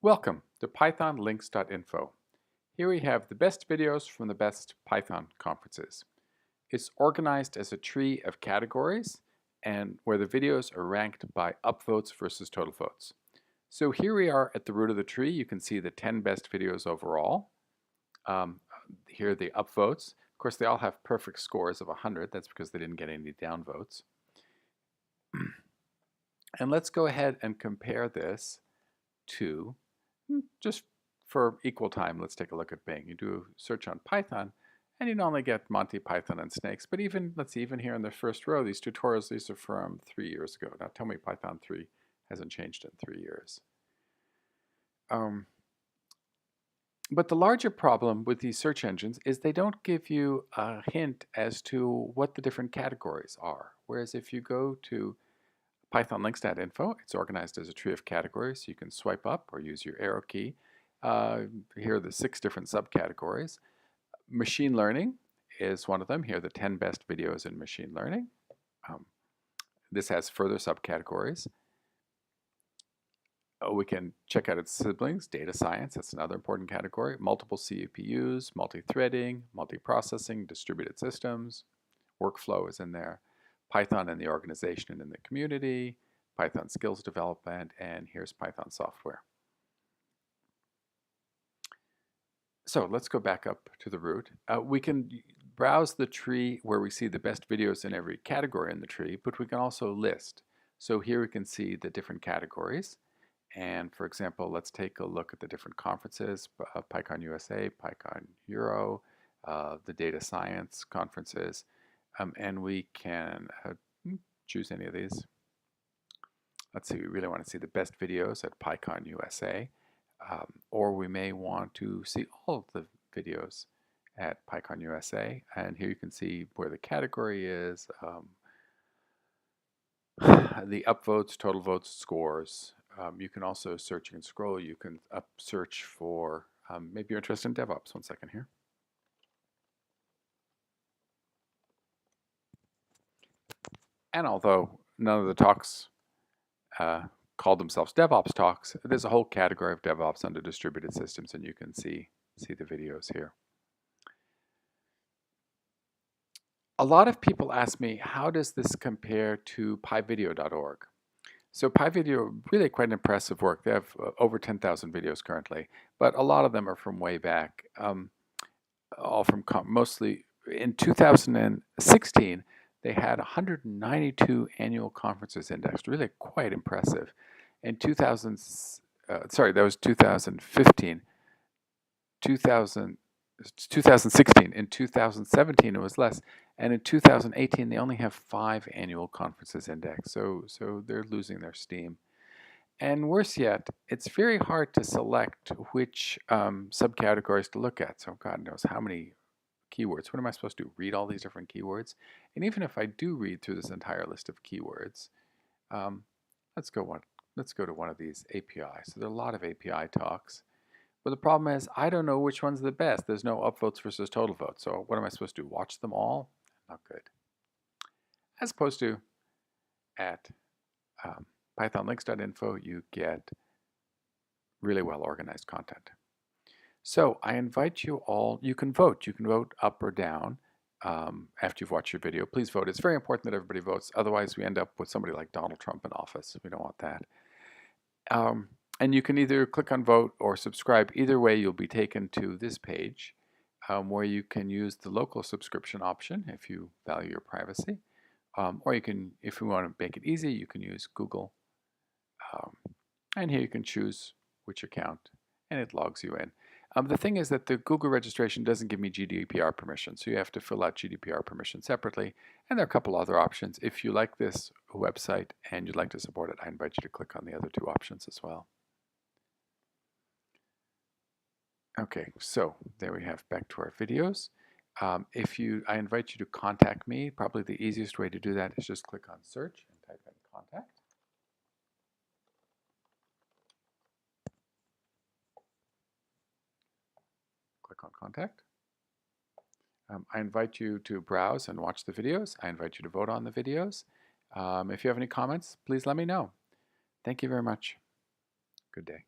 Welcome to PythonLinks.info. Here we have the best videos from the best Python conferences. It's organized as a tree of categories and where the videos are ranked by upvotes versus total votes. So here we are at the root of the tree. You can see the 10 best videos overall. Here are the upvotes. Of course, they all have perfect scores of 100. That's because they didn't get any downvotes. And let's go ahead and compare this to just for equal time, let's take a look at Bing. You do a search on Python, and you not only get Monty Python and snakes, but let's see, even here in the first row, these tutorials, these are from 3 years ago. Now tell me Python 3 hasn't changed in 3 years. But the larger problem with these search engines is they don't give you a hint as to what the different categories are. Whereas if you go to PythonLinks.info, it's organized as a tree of categories. You can swipe up or use your arrow key. Here are the 6 different subcategories. Machine learning is one of them. Here are the 10 best videos in machine learning. This has further subcategories. We can check out its siblings. Data science, that's another important category. Multiple CPUs, multi-threading, multi-processing, distributed systems. Workflow is in there. Python in the organization and in the community, Python skills development, and here's Python software. So let's go back up to the root. We can browse the tree where we see the best videos in every category in the tree, but we can also list. So here we can see the different categories. And for example, let's take a look at the different conferences, PyCon USA, PyCon Euro, the data science conferences. And we can choose any of these. Let's see, we really want to see the best videos at PyCon USA, or we may want to see all of the videos at PyCon USA. And here you can see where the category is, the upvotes, total votes, scores. You can also search and scroll. You can search for, maybe you're interested in DevOps. One second here. And although none of the talks called themselves DevOps talks, there's a whole category of DevOps under distributed systems, and you can see the videos here. A lot of people ask me, how does this compare to pyvideo.org? So pyvideo, really quite impressive work. They have over 10,000 videos currently, but a lot of them are from way back, all from mostly in 2016. They had 192 annual conferences indexed, really quite impressive. In 2015. 2016. In 2017, it was less. And in 2018, they only have 5 annual conferences indexed. So they're losing their steam. And worse yet, it's very hard to select which subcategories to look at. So God knows how many keywords. What am I supposed to do? Read all these different keywords? And even if I do read through this entire list of keywords, let's go to one of these APIs. So there are a lot of API talks. But the problem is I don't know which one's the best. There's no upvotes versus total votes. So what am I supposed to do? Watch them all? Not good. As opposed to at PythonLinks.info, you get really well organized content. So I invite you all, you can vote. You can vote up or down after you've watched your video. Please vote. It's very important that everybody votes. Otherwise, we end up with somebody like Donald Trump in office. We don't want that. And you can either click on vote or subscribe. Either way, you'll be taken to this page where you can use the local subscription option if you value your privacy. Or you can, if you want to make it easy, you can use Google. And here you can choose which account, and it logs you in. The thing is that the Google registration doesn't give me GDPR permission, so you have to fill out GDPR permission separately. And there are a couple other options. If you like this website and you'd like to support it, I invite you to click on the other 2 options as well. Okay, so there we have back to our videos. I invite you to contact me. Probably the easiest way to do that is just click on search and type in contact. Click on contact. I invite you to browse and watch the videos. I invite you to vote on the videos. If you have any comments, please let me know. Thank you very much. Good day.